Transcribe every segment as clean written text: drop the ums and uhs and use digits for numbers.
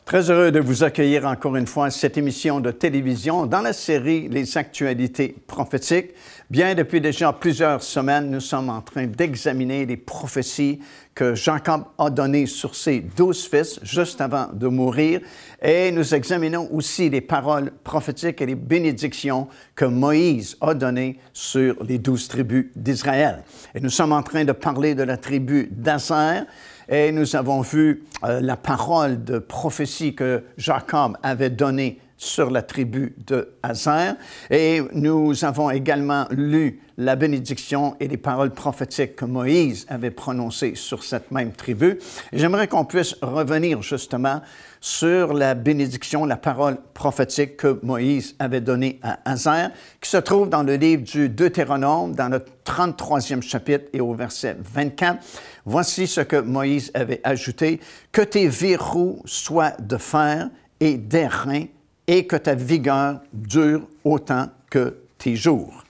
Très heureux de vous accueillir encore une fois à cette émission de télévision dans la série Les actualités prophétiques. Bien, depuis déjà plusieurs semaines, nous sommes en train d'examiner les prophéties que Jacob a données sur ses 12 fils juste avant de mourir. Et nous examinons aussi les paroles prophétiques et les bénédictions que Moïse a données sur les 12 tribus d'Israël. Et nous sommes en train de parler de la tribu d'Aser. Et nous avons vu la parole de prophétie que Jacob avait donnée sur la tribu de Aser. Et nous avons également lu la bénédiction et les paroles prophétiques que Moïse avait prononcées sur cette même tribu. Et j'aimerais qu'on puisse revenir justement sur la bénédiction, la parole prophétique que Moïse avait donnée à Aser, qui se trouve dans le livre du Deutéronome, dans le 33e chapitre et au verset 24. Voici ce que Moïse avait ajouté: « Que tes verrous soient de fer et d'airain, et que ta vigueur dure autant que tes jours. »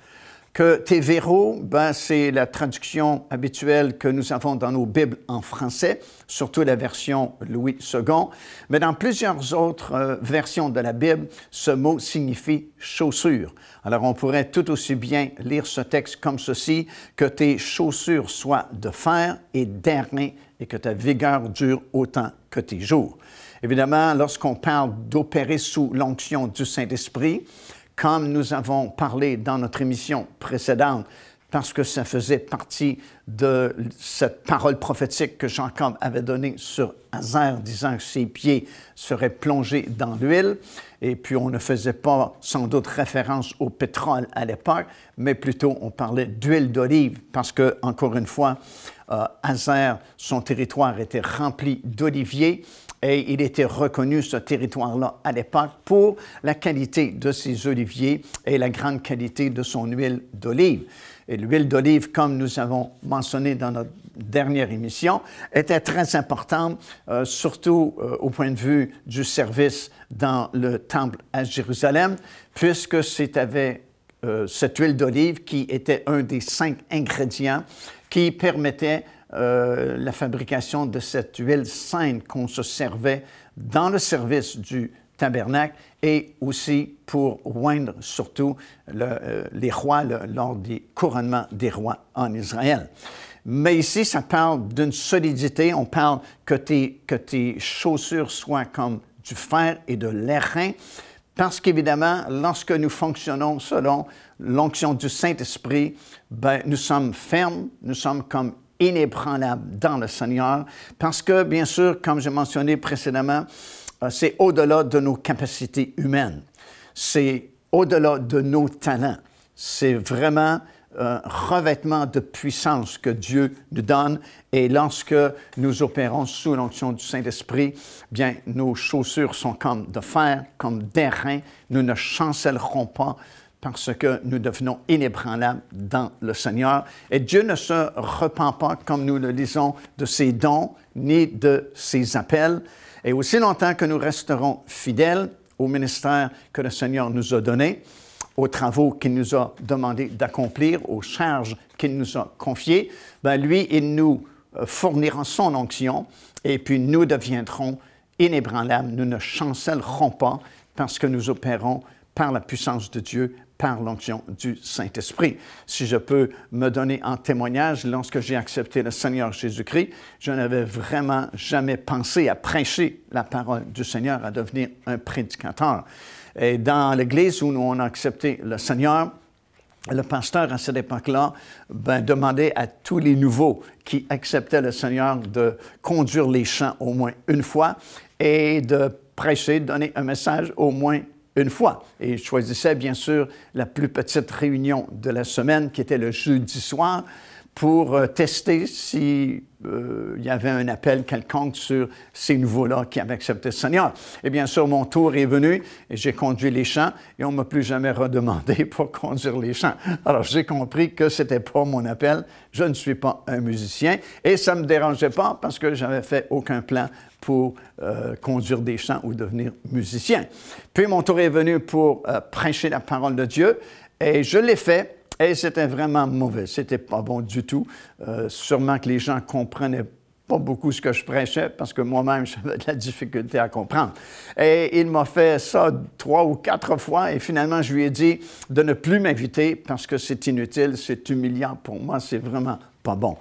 Que tes verrous, c'est la traduction habituelle que nous avons dans nos Bibles en français, surtout la version Louis II. Mais dans plusieurs autres versions de la Bible, ce mot signifie chaussure. Alors on pourrait tout aussi bien lire ce texte comme ceci: « Que tes chaussures soient de fer et d'airain, et que ta vigueur dure autant que tes jours. » Évidemment, lorsqu'on parle d'opérer sous l'onction du Saint-Esprit, comme nous avons parlé dans notre émission précédente, parce que ça faisait partie de cette parole prophétique que Jacob avait donnée sur Aser, disant que ses pieds seraient plongés dans l'huile. Et puis, on ne faisait pas sans doute référence au pétrole à l'époque, mais plutôt on parlait d'huile d'olive, parce que, encore une fois, Aser, son territoire était rempli d'oliviers. Et il était reconnu, ce territoire-là, à l'époque, pour la qualité de ses oliviers et la grande qualité de son huile d'olive. Et l'huile d'olive, comme nous avons mentionné dans notre dernière émission, était très importante, surtout au point de vue du service dans le temple à Jérusalem, puisque c'était cette huile d'olive qui était un des 5 ingrédients qui permettait la fabrication de cette huile sainte qu'on se servait dans le service du tabernacle et aussi pour oindre surtout les rois lors des couronnements des rois en Israël. Mais ici, ça parle d'une solidité. On parle que tes chaussures soient comme du fer et de l'airain, parce qu'évidemment, lorsque nous fonctionnons selon l'onction du Saint-Esprit, nous sommes fermes, nous sommes comme inébranlables dans le Seigneur, parce que, bien sûr, comme j'ai mentionné précédemment, c'est au-delà de nos capacités humaines, c'est au-delà de nos talents, c'est vraiment un revêtement de puissance que Dieu nous donne, et lorsque nous opérons sous l'onction du Saint-Esprit, bien, nos chaussures sont comme de fer, comme d'airain, nous ne chancellerons pas, parce que nous devenons inébranlables dans le Seigneur. Et Dieu ne se repent pas, comme nous le lisons, de ses dons, ni de ses appels. Et aussi longtemps que nous resterons fidèles au ministère que le Seigneur nous a donné, aux travaux qu'il nous a demandé d'accomplir, aux charges qu'il nous a confiées, lui, il nous fournira son onction, et puis nous deviendrons inébranlables. Nous ne chancellerons pas, parce que nous opérons par la puissance de Dieu, par l'onction du Saint-Esprit. Si je peux me donner en témoignage, lorsque j'ai accepté le Seigneur Jésus-Christ, je n'avais vraiment jamais pensé à prêcher la parole du Seigneur, à devenir un prédicateur. Et dans l'Église où nous on a accepté le Seigneur, le pasteur à cette époque-là demandait à tous les nouveaux qui acceptaient le Seigneur de conduire les chants au moins une fois et de prêcher, de donner un message au moins une fois. Et je choisissais bien sûr la plus petite réunion de la semaine, qui était le jeudi soir, pour tester s'il y avait un appel quelconque sur ces nouveaux-là qui avaient accepté le Seigneur. Et bien sûr, mon tour est venu et j'ai conduit les chants et on ne m'a plus jamais redemandé pour conduire les chants. Alors, j'ai compris que ce n'était pas mon appel. Je ne suis pas un musicien et ça ne me dérangeait pas parce que je n'avais fait aucun plan pour conduire des chants ou devenir musicien. Puis, mon tour est venu pour prêcher la parole de Dieu et je l'ai fait. Et c'était vraiment mauvais. C'était pas bon du tout. Sûrement que les gens comprenaient pas beaucoup ce que je prêchais parce que moi-même, j'avais de la difficulté à comprendre. Et il m'a fait ça 3 ou 4 fois et finalement, je lui ai dit de ne plus m'inviter parce que c'est inutile, c'est humiliant pour moi, c'est vraiment pas bon.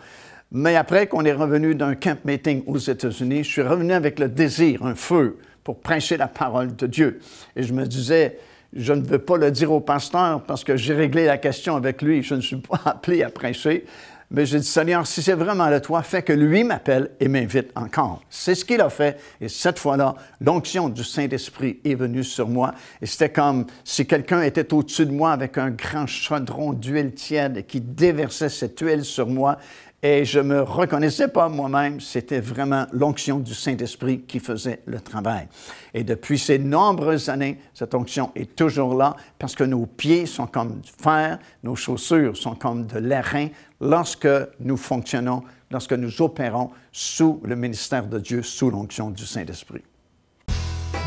Mais après qu'on est revenu d'un camp meeting aux États-Unis, je suis revenu avec le désir, un feu pour prêcher la parole de Dieu. Et je me disais, je ne veux pas le dire au pasteur parce que j'ai réglé la question avec lui, je ne suis pas appelé à prêcher. Mais j'ai dit, Seigneur, si c'est vraiment le toi, fais que lui m'appelle et m'invite encore. C'est ce qu'il a fait. Et cette fois-là, l'onction du Saint-Esprit est venue sur moi. Et c'était comme si quelqu'un était au-dessus de moi avec un grand chaudron d'huile tiède et qui déversait cette huile sur moi. Et je ne me reconnaissais pas moi-même, c'était vraiment l'onction du Saint-Esprit qui faisait le travail. Et depuis ces nombreuses années, cette onction est toujours là parce que nos pieds sont comme du fer, nos chaussures sont comme de l'airain lorsque nous fonctionnons, lorsque nous opérons sous le ministère de Dieu, sous l'onction du Saint-Esprit.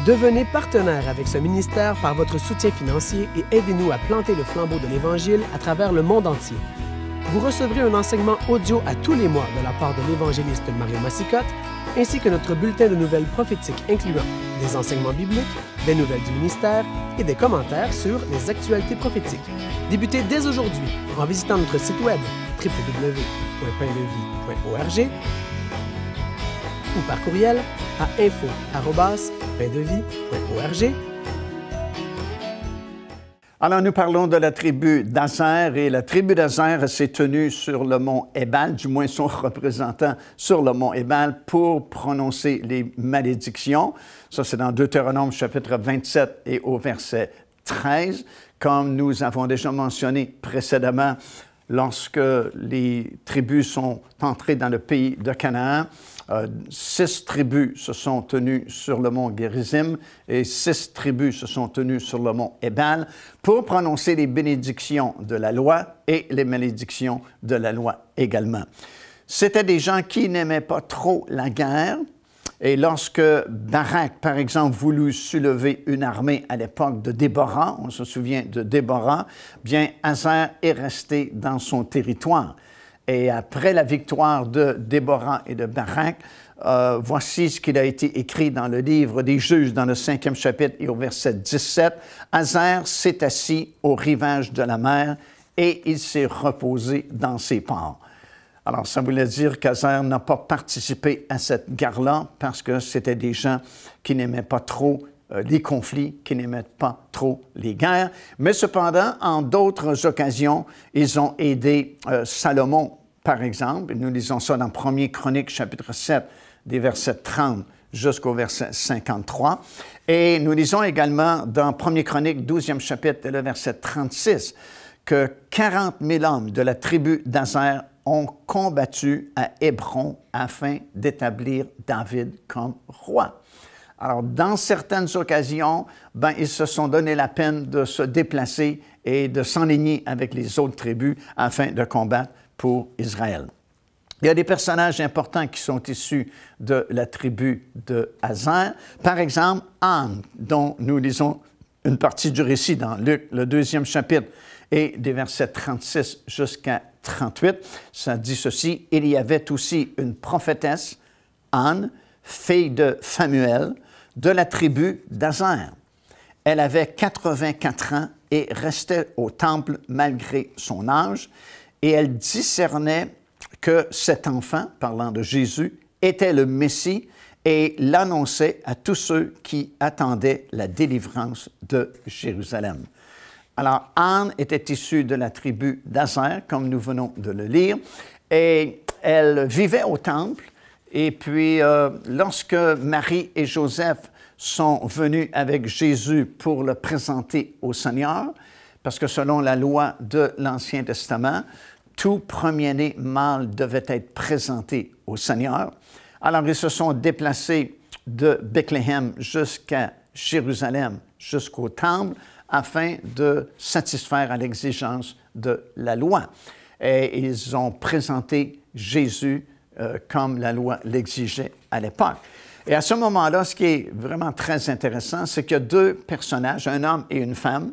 Devenez partenaire avec ce ministère par votre soutien financier et aidez-nous à planter le flambeau de l'Évangile à travers le monde entier. Vous recevrez un enseignement audio à tous les mois de la part de l'évangéliste Mario Massicotte, ainsi que notre bulletin de nouvelles prophétiques incluant des enseignements bibliques, des nouvelles du ministère et des commentaires sur les actualités prophétiques. Débutez dès aujourd'hui en visitant notre site web www.paindevis.org ou par courriel à info@paindevie.org. Alors, nous parlons de la tribu d'Aser et la tribu d'Aser s'est tenue sur le mont Ébal, du moins son représentant sur le mont Ébal pour prononcer les malédictions. Ça, c'est dans Deutéronome chapitre 27 et au verset 13. Comme nous avons déjà mentionné précédemment, lorsque les tribus sont entrées dans le pays de Canaan, 6 tribus se sont tenues sur le mont Gérizim et 6 tribus se sont tenues sur le mont Ébal pour prononcer les bénédictions de la loi et les malédictions de la loi également. C'étaient des gens qui n'aimaient pas trop la guerre. Et lorsque Barak, par exemple, voulut soulever une armée à l'époque de Déborah, on se souvient de Déborah, bien, Aser est resté dans son territoire. Et après la victoire de Déborah et de Barak, voici ce qu'il a été écrit dans le livre des Juges, dans le 5e chapitre et au verset 17. Aser s'est assis au rivage de la mer et il s'est reposé dans ses ports. Alors, ça voulait dire qu'Aser n'a pas participé à cette guerre-là parce que c'était des gens qui n'aimaient pas trop les conflits, qui n'aimaient pas trop les guerres. Mais cependant, en d'autres occasions, ils ont aidé Salomon, par exemple. Nous lisons ça dans 1er Chronique, chapitre 7, des versets 30 jusqu'au verset 53. Et nous lisons également dans 1er Chronique, 12e chapitre, le verset 36, que 40 000 hommes de la tribu d'Aser ont combattu à Hébron afin d'établir David comme roi. Alors, dans certaines occasions, ils se sont donné la peine de se déplacer et de s'enligner avec les autres tribus afin de combattre pour Israël. Il y a des personnages importants qui sont issus de la tribu de Aser. Par exemple, Anne, dont nous lisons une partie du récit dans Luc, le 2e chapitre, et des versets 36 jusqu'à 38. Ça dit ceci: « Il y avait aussi une prophétesse, Anne, fille de Phanuel, de la tribu d'Aser. Elle avait 84 ans et restait au temple malgré son âge, et elle discernait que cet enfant, parlant de Jésus, était le Messie et l'annonçait à tous ceux qui attendaient la délivrance de Jérusalem. » Alors, Anne était issue de la tribu d'Aser, comme nous venons de le lire, et elle vivait au temple. Et puis, lorsque Marie et Joseph sont venus avec Jésus pour le présenter au Seigneur, parce que selon la loi de l'Ancien Testament, tout premier-né mâle devait être présenté au Seigneur. Alors, ils se sont déplacés de Bethléem jusqu'à Jérusalem, jusqu'au temple, afin de satisfaire à l'exigence de la loi. Et ils ont présenté Jésus comme la loi l'exigeait à l'époque. Et à ce moment-là, ce qui est vraiment très intéressant, c'est qu'il y a 2 personnages, un homme et une femme,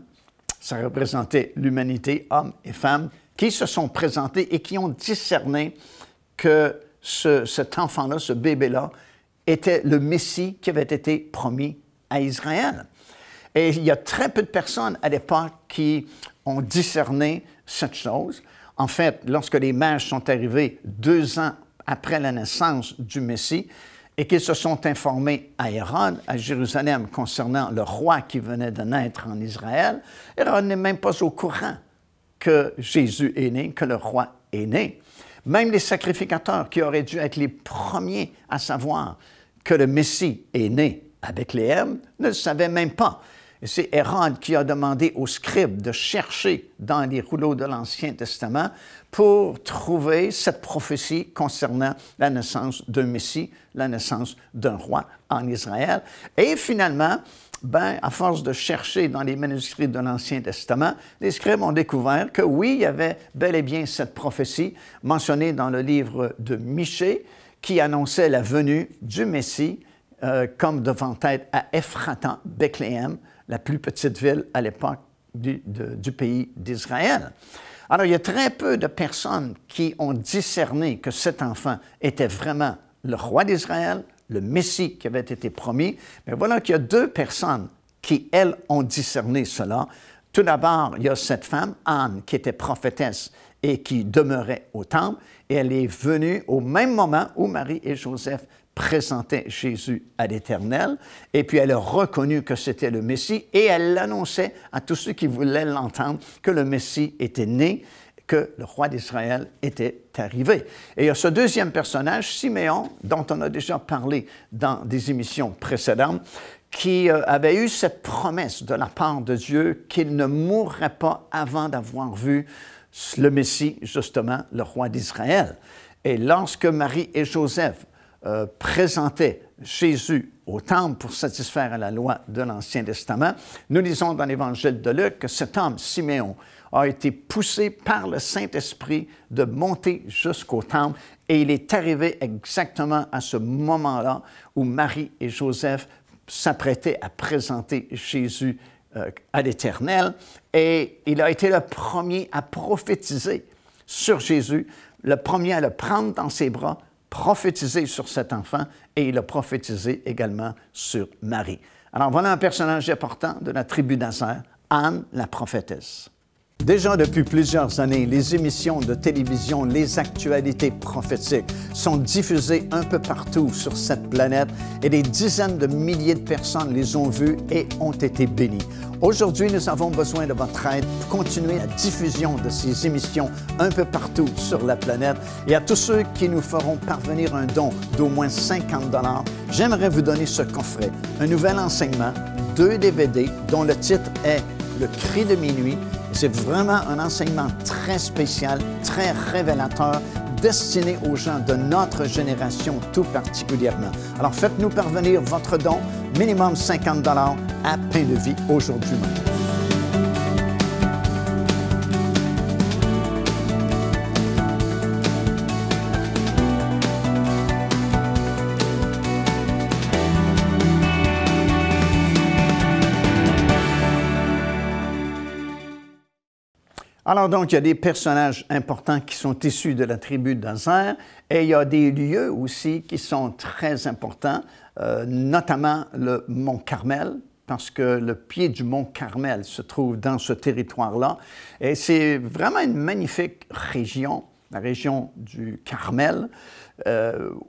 ça représentait l'humanité, hommes et femmes, qui se sont présentés et qui ont discerné que cet enfant-là, ce bébé-là, était le Messie qui avait été promis à Israël. Et il y a très peu de personnes à l'époque qui ont discerné cette chose. En fait, lorsque les mages sont arrivés 2 ans après la naissance du Messie et qu'ils se sont informés à Hérode, à Jérusalem, concernant le roi qui venait de naître en Israël, Hérode n'est même pas au courant que Jésus est né, que le roi est né. Même les sacrificateurs qui auraient dû être les premiers à savoir que le Messie est né à Bethléem ne le savaient même pas. Et c'est Hérode qui a demandé aux scribes de chercher dans les rouleaux de l'Ancien Testament pour trouver cette prophétie concernant la naissance d'un Messie, la naissance d'un roi en Israël. Et finalement, à force de chercher dans les manuscrits de l'Ancien Testament, les scribes ont découvert que oui, il y avait bel et bien cette prophétie mentionnée dans le livre de Michée qui annonçait la venue du Messie comme devant être à Ephrata, Bethléem, la plus petite ville à l'époque du pays d'Israël. Alors, il y a très peu de personnes qui ont discerné que cet enfant était vraiment le roi d'Israël, le Messie qui avait été promis. Mais voilà qu'il y a 2 personnes qui, elles, ont discerné cela. Tout d'abord, il y a cette femme, Anne, qui était prophétesse et qui demeurait au temple. Et elle est venue au même moment où Marie et Joseph présentaient Jésus à l'Éternel. Et puis, elle a reconnu que c'était le Messie et elle l'annonçait à tous ceux qui voulaient l'entendre que le Messie était né, que le roi d'Israël était arrivé. Et il y a ce deuxième personnage, Siméon, dont on a déjà parlé dans des émissions précédentes, qui avait eu cette promesse de la part de Dieu qu'il ne mourrait pas avant d'avoir vu le Messie, justement, le roi d'Israël. Et lorsque Marie et Joseph présentaient Jésus au temple pour satisfaire à la loi de l'Ancien Testament, nous lisons dans l'Évangile de Luc que cet homme, Siméon, a été poussé par le Saint-Esprit de monter jusqu'au temple et il est arrivé exactement à ce moment-là où Marie et Joseph s'apprêtaient à présenter Jésus à l'Éternel et il a été le premier à prophétiser sur Jésus, le premier à le prendre dans ses bras, prophétiser sur cet enfant et il a prophétisé également sur Marie. Alors voilà un personnage important de la tribu d'Aser, Anne la prophétesse. Déjà depuis plusieurs années, les émissions de télévision, les actualités prophétiques sont diffusées un peu partout sur cette planète et des dizaines de milliers de personnes les ont vues et ont été bénies. Aujourd'hui, nous avons besoin de votre aide pour continuer la diffusion de ces émissions un peu partout sur la planète. Et à tous ceux qui nous feront parvenir un don d'au moins 50 $, j'aimerais vous donner ce coffret, un nouvel enseignement, 2 DVD dont le titre est « Le cri de minuit ». C'est vraiment un enseignement très spécial, très révélateur, destiné aux gens de notre génération tout particulièrement. Alors faites-nous parvenir votre don, minimum 50 $ à Pain de Vie aujourd'hui même. Alors donc, il y a des personnages importants qui sont issus de la tribu d'Aser et il y a des lieux aussi qui sont très importants, notamment le mont Carmel, parce que le pied du mont Carmel se trouve dans ce territoire-là. Et c'est vraiment une magnifique région, la région du Carmel,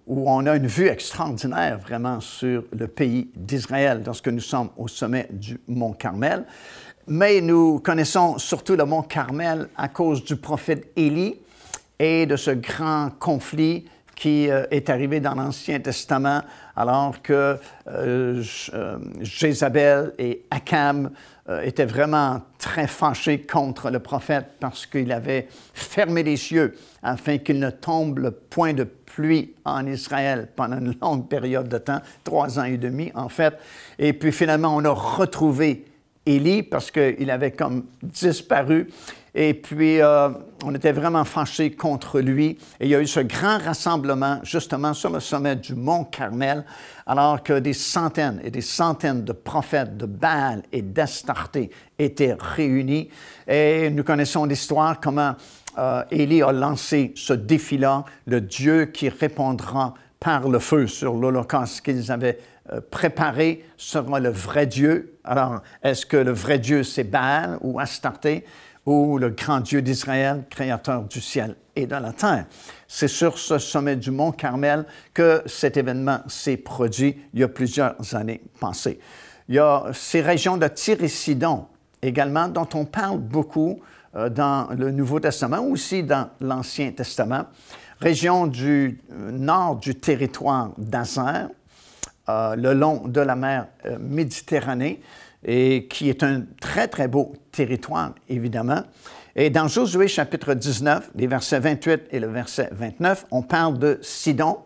où on a une vue extraordinaire vraiment sur le pays d'Israël lorsque nous sommes au sommet du mont Carmel. Mais nous connaissons surtout le mont Carmel à cause du prophète Élie et de ce grand conflit qui est arrivé dans l'Ancien Testament alors que Jézabel et Akab étaient vraiment très fâchés contre le prophète parce qu'il avait fermé les cieux afin qu'il ne tombe point de pluie en Israël pendant une longue période de temps, 3 ans et demi en fait. Et puis finalement, on a retrouvé Élie parce qu'il avait comme disparu Et puis, on était vraiment fâchés contre lui. Et il y a eu ce grand rassemblement, justement, sur le sommet du mont Carmel, alors que des centaines et des centaines de prophètes de Baal et d'Astarté étaient réunis. Et nous connaissons l'histoire, comment Élie a lancé ce défi-là, le Dieu qui répondra par le feu sur l'Holocauste qu'ils avaient préparé sera le vrai Dieu. Alors, est-ce que le vrai Dieu, c'est Baal ou Astarté ou le grand Dieu d'Israël, créateur du ciel et de la terre? C'est sur ce sommet du mont Carmel que cet événement s'est produit il y a plusieurs années passées. Il y a ces régions de Tyr et Sidon également, dont on parle beaucoup dans le Nouveau Testament, ou aussi dans l'Ancien Testament. Région du nord du territoire d'Azer, le long de la mer Méditerranée, et qui est un très, très beau territoire, évidemment. Et dans Josué chapitre 19, les versets 28 et le verset 29, on parle de Sidon,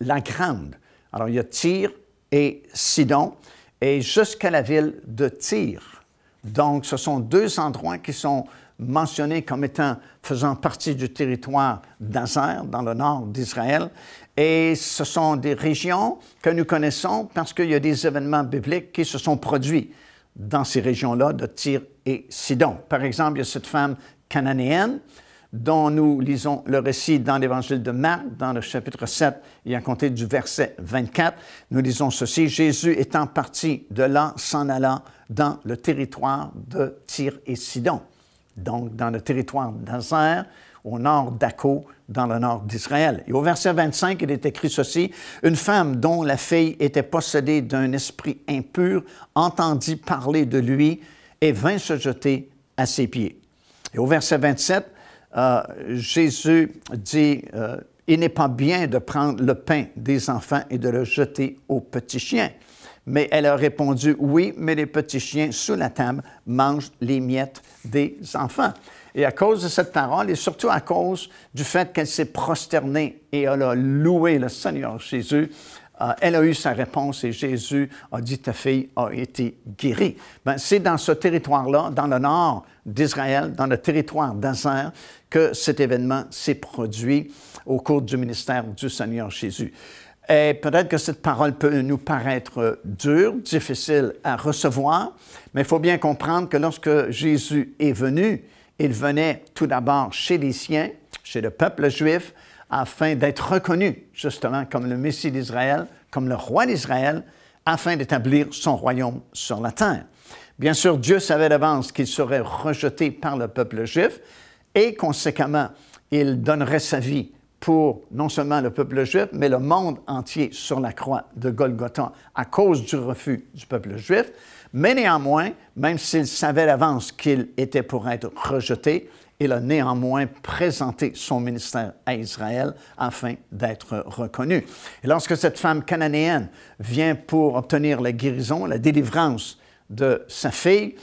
la grande. Alors, il y a Tyr et Sidon, et jusqu'à la ville de Tyr. Donc, ce sont deux endroits qui sont mentionnés comme étant faisant partie du territoire d'Azer, dans le nord d'Israël. Et ce sont des régions que nous connaissons parce qu'il y a des événements bibliques qui se sont produits dans ces régions-là de Tyr et Sidon. Par exemple, il y a cette femme cananéenne dont nous lisons le récit dans l'Évangile de Marc, dans le chapitre 7, et à compter du verset 24. Nous lisons ceci: Jésus étant parti de là, s'en alla dans le territoire de Tyr et Sidon, donc dans le territoire d'Azer, au nord d'Akko, dans le nord d'Israël. Et au verset 25, il est écrit ceci: Une femme dont la fille était possédée d'un esprit impur entendit parler de lui et vint se jeter à ses pieds. Et au verset 27, Jésus dit il n'est pas bien de prendre le pain des enfants et de le jeter aux petits chiens. Mais elle a répondu, oui, mais les petits chiens sous la table mangent les miettes des enfants. Et à cause de cette parole, et surtout à cause du fait qu'elle s'est prosternée et elle a loué le Seigneur Jésus, elle a eu sa réponse et Jésus a dit, ta fille a été guérie. C'est dans ce territoire-là, dans le nord d'Israël, dans le territoire d'Azer, que cet événement s'est produit au cours du ministère du Seigneur Jésus. Et peut-être que cette parole peut nous paraître dure, difficile à recevoir, mais il faut bien comprendre que lorsque Jésus est venu, il venait tout d'abord chez les siens, chez le peuple juif, afin d'être reconnu justement comme le Messie d'Israël, comme le roi d'Israël, afin d'établir son royaume sur la terre. Bien sûr, Dieu savait d'avance qu'il serait rejeté par le peuple juif et conséquemment, il donnerait sa vie pour non seulement le peuple juif, mais le monde entier sur la croix de Golgotha à cause du refus du peuple juif. Mais néanmoins, même s'il savait d'avance qu'il était pour être rejeté, il a néanmoins présenté son ministère à Israël afin d'être reconnu. Et lorsque cette femme cananéenne vient pour obtenir la guérison, la délivrance de sa fille,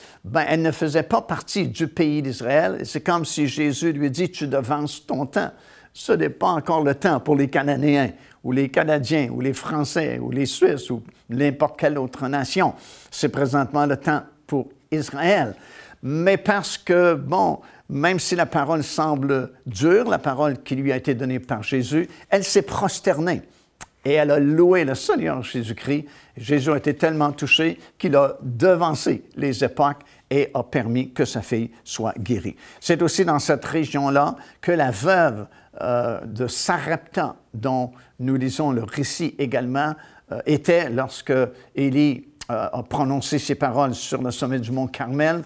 elle ne faisait pas partie du pays d'Israël. C'est comme si Jésus lui dit, tu devances ton temps. Ce n'est pas encore le temps pour les Cananéens, ou les Canadiens, ou les Français, ou les Suisses, ou n'importe quelle autre nation. C'est présentement le temps pour Israël. Mais parce que, même si la parole semble dure, la parole qui lui a été donnée par Jésus, elle s'est prosternée. Et elle a loué le Seigneur Jésus-Christ. Jésus a été tellement touché qu'il a devancé les époques et a permis que sa fille soit guérie. C'est aussi dans cette région-là que la veuve de Sarepta, dont nous lisons le récit également, était lorsque Élie a prononcé ces paroles sur le sommet du mont Carmel.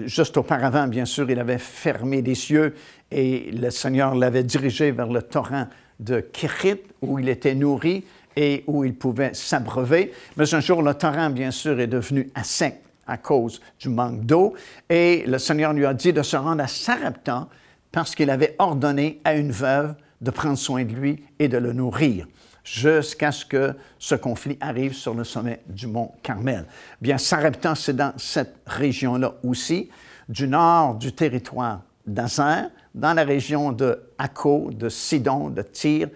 Juste auparavant, bien sûr, il avait fermé les cieux et le Seigneur l'avait dirigé vers le torrent de Kérit, où il était nourri et où il pouvait s'abreuver. Mais un jour, le torrent, bien sûr, est devenu à sec à cause du manque d'eau. Et le Seigneur lui a dit de se rendre à Sarepta parce qu'il avait ordonné à une veuve de prendre soin de lui et de le nourrir, jusqu'à ce que ce conflit arrive sur le sommet du mont Carmel. Bien, Sarepta, c'est dans cette région-là aussi, du nord du territoire d'Azer, dans la région de Akko, de Sidon, de Tyr,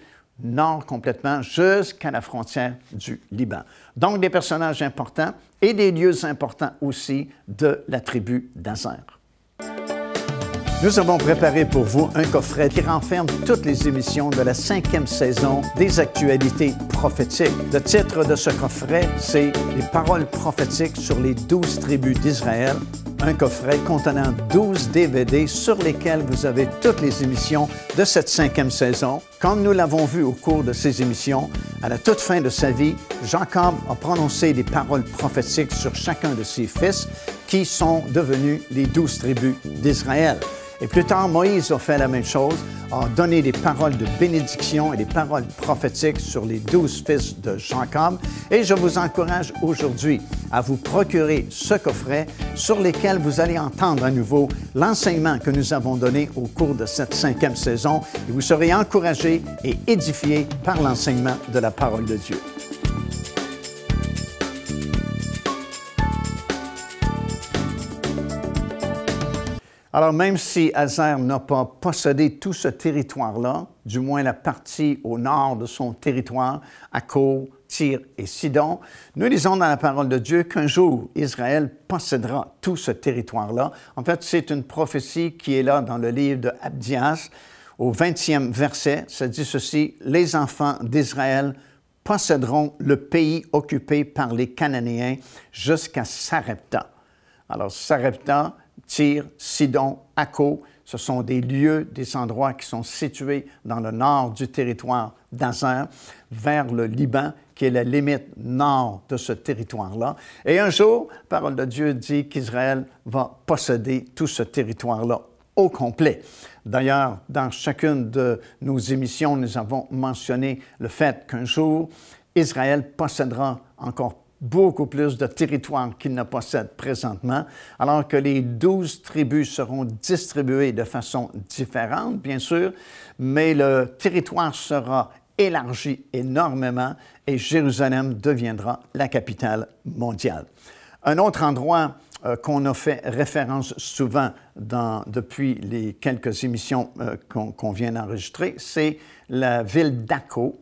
nord complètement, jusqu'à la frontière du Liban. Donc, des personnages importants et des lieux importants aussi de la tribu d'Aser. Nous avons préparé pour vous un coffret qui renferme toutes les émissions de la 5e saison des actualités prophétiques. Le titre de ce coffret, c'est « Les paroles prophétiques sur les 12 tribus d'Israël ». Un coffret contenant 12 DVD sur lesquels vous avez toutes les émissions de cette 5e saison. Comme nous l'avons vu au cours de ces émissions, à la toute fin de sa vie, Jacob a prononcé des paroles prophétiques sur chacun de ses fils qui sont devenus les 12 tribus d'Israël. Et plus tard, Moïse a fait la même chose, a donné des paroles de bénédiction et des paroles prophétiques sur les 12 fils de Jacob. Et je vous encourage aujourd'hui à vous procurer ce coffret sur lequel vous allez entendre à nouveau l'enseignement que nous avons donné au cours de cette 5e saison et vous serez encouragés et édifiés par l'enseignement de la parole de Dieu. Alors, même si Aser n'a pas possédé tout ce territoire-là, du moins la partie au nord de son territoire, Akko, Tyr et Sidon, nous lisons dans la parole de Dieu qu'un jour, Israël possédera tout ce territoire-là. En fait, c'est une prophétie qui est là dans le livre de Abdias, au 20e verset. Ça dit ceci, « Les enfants d'Israël posséderont le pays occupé par les Cananéens jusqu'à Sarepta. » Alors, Sarepta, Tyr, Sidon, Akko, ce sont des lieux, des endroits qui sont situés dans le nord du territoire d'Aser, vers le Liban, qui est la limite nord de ce territoire-là. Et un jour, la parole de Dieu dit qu'Israël va posséder tout ce territoire-là au complet. D'ailleurs, dans chacune de nos émissions, nous avons mentionné le fait qu'un jour, Israël possédera encore beaucoup plus de territoire qu'il ne possède présentement, alors que les 12 tribus seront distribuées de façon différente, bien sûr, mais le territoire sera élargi énormément et Jérusalem deviendra la capitale mondiale. Un autre endroit qu'on a fait référence souvent depuis les quelques émissions qu'on vient d'enregistrer, c'est la ville d'Akko,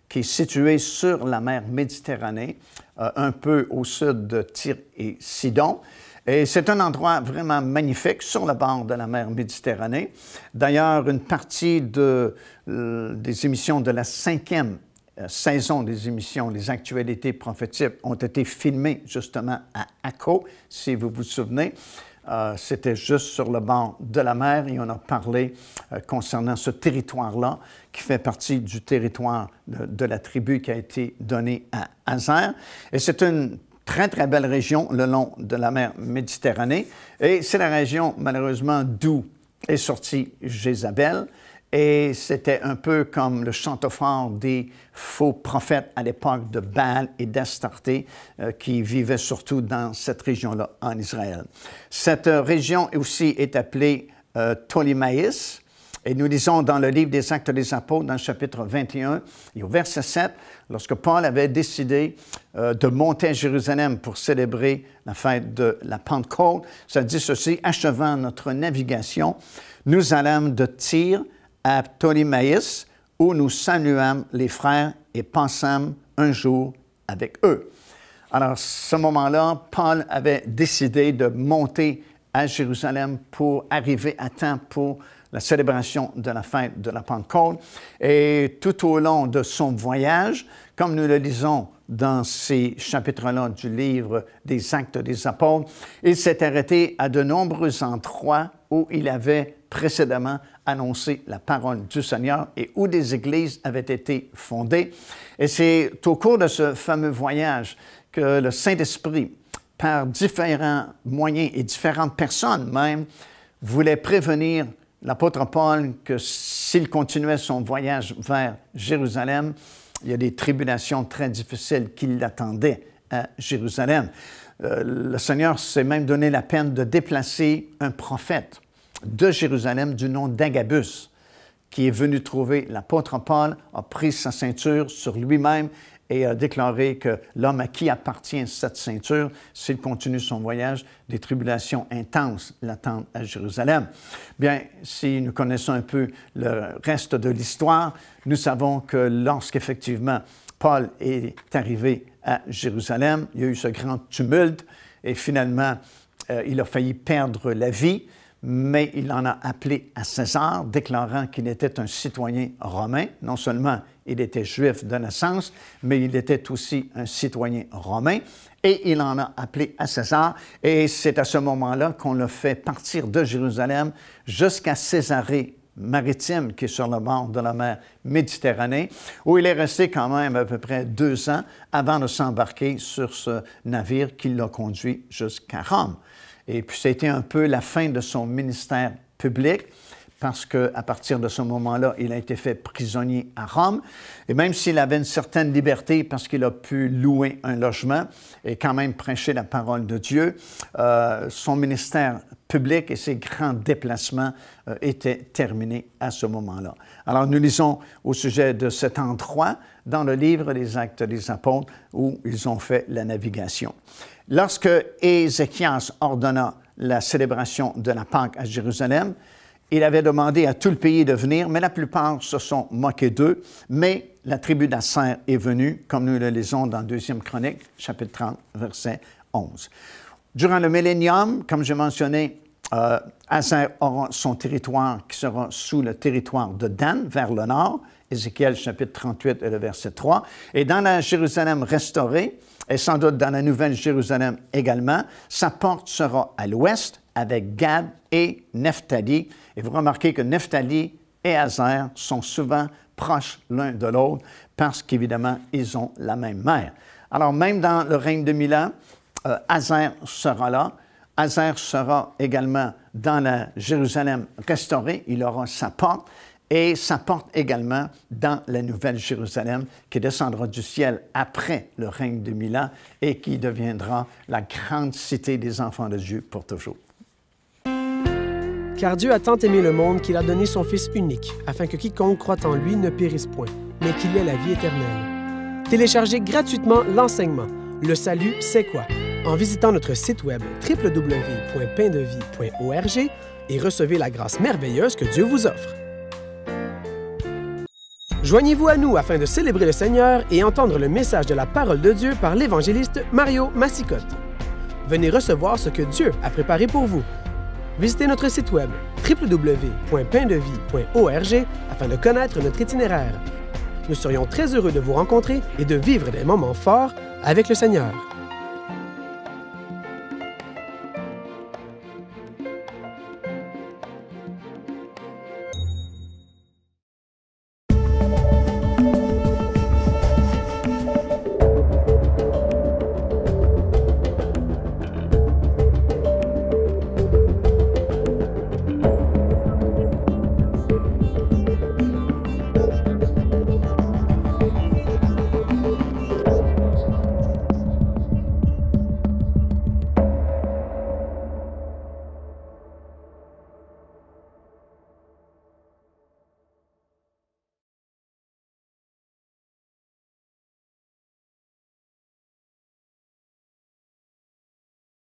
qui est située sur la mer Méditerranée, un peu au sud de Tyr et Sidon. Et c'est un endroit vraiment magnifique sur le bord de la mer Méditerranée. D'ailleurs, une partie des émissions de la 5e saison des émissions, les actualités prophétiques, ont été filmées justement à Akko, si vous vous souvenez. C'était juste sur le bord de la mer et on a parlé concernant ce territoire-là qui fait partie du territoire de la tribu qui a été donnée à Aser. Et c'est une très, très belle région le long de la mer Méditerranée. Et c'est la région, malheureusement, d'où est sortie Jézabel. Et c'était un peu comme le chanteau-fort des faux prophètes à l'époque de Baal et d'Astarté qui vivaient surtout dans cette région-là en Israël. Cette région aussi est appelée Ptolémaïs. Et nous lisons dans le livre des Actes des Apôtres, dans le chapitre 21, et au verset 7, lorsque Paul avait décidé de monter à Jérusalem pour célébrer la fête de la Pentecôte, ça dit ceci, « Achevant notre navigation, nous allâmes de Tyr à Ptolémaïs, où nous saluâmes les frères et passâmes un jour avec eux. » Alors, à ce moment-là, Paul avait décidé de monter à Jérusalem pour arriver à temps pour la célébration de la fête de la Pentecôte. Et tout au long de son voyage, comme nous le lisons dans ces chapitres-là du livre des Actes des Apôtres, il s'est arrêté à de nombreux endroits où il avait précédemment annoncé la parole du Seigneur et où des églises avaient été fondées. Et c'est au cours de ce fameux voyage que le Saint-Esprit, par différents moyens et différentes personnes même, voulait prévenir l'apôtre Paul que s'il continuait son voyage vers Jérusalem, il y a des tribulations très difficiles qui l'attendaient à Jérusalem. Le Seigneur s'est même donné la peine de déplacer un prophète de Jérusalem du nom d'Agabus, qui est venu trouver l'apôtre Paul, a pris sa ceinture sur lui-même et a déclaré que l'homme à qui appartient cette ceinture, s'il continue son voyage, des tribulations intenses l'attendent à Jérusalem. Bien, si nous connaissons un peu le reste de l'histoire, nous savons que lorsqu'effectivement Paul est arrivé à Jérusalem, il y a eu ce grand tumulte et finalement, il a failli perdre la vie, mais il en a appelé à César, déclarant qu'il était un citoyen romain. Non seulement il était juif de naissance, mais il était aussi un citoyen romain. Et il en a appelé à César. Et c'est à ce moment-là qu'on l'a fait partir de Jérusalem jusqu'à Césarée maritime, qui est sur le bord de la mer Méditerranée, où il est resté quand même à peu près 2 ans avant de s'embarquer sur ce navire qui l'a conduit jusqu'à Rome. Et puis, c'était un peu la fin de son ministère public, parce qu'à partir de ce moment-là, il a été fait prisonnier à Rome. Et même s'il avait une certaine liberté, parce qu'il a pu louer un logement et quand même prêcher la parole de Dieu, son ministère public et ses grands déplacements étaient terminés à ce moment-là. Alors, nous lisons au sujet de cet endroit dans le livre des Actes des Apôtres où ils ont fait la navigation. Lorsque Ézéchias ordonna la célébration de la Pâque à Jérusalem, il avait demandé à tout le pays de venir, mais la plupart se sont moqués d'eux. Mais la tribu d'Asser est venue, comme nous le lisons dans 2 Chroniques, chapitre 30, verset 11. Durant le millénium, comme j'ai mentionné, Asser aura son territoire qui sera sous le territoire de Dan, vers le nord, Ézéchiel chapitre 38 et le verset 3. Et dans la Jérusalem restaurée, et sans doute dans la Nouvelle Jérusalem également, sa porte sera à l'ouest avec Gad et Nephtali. Et vous remarquez que Nephtali et Aser sont souvent proches l'un de l'autre parce qu'évidemment, ils ont la même mère. Alors même dans le règne de 1000 ans, Aser sera là. Aser sera également dans la Jérusalem restaurée. Il aura sa porte. Et sa porte également dans la Nouvelle Jérusalem qui descendra du ciel après le règne de 1000 ans et qui deviendra la grande cité des enfants de Dieu pour toujours. Car Dieu a tant aimé le monde qu'il a donné son Fils unique, afin que quiconque croit en lui ne périsse point, mais qu'il ait la vie éternelle. Téléchargez gratuitement l'enseignement « Le salut, c'est quoi ?» en visitant notre site web www.paindevie.org et recevez la grâce merveilleuse que Dieu vous offre. Joignez-vous à nous afin de célébrer le Seigneur et entendre le message de la parole de Dieu par l'évangéliste Mario Massicotte. Venez recevoir ce que Dieu a préparé pour vous. Visitez notre site web www.paindevie.org afin de connaître notre itinéraire. Nous serions très heureux de vous rencontrer et de vivre des moments forts avec le Seigneur.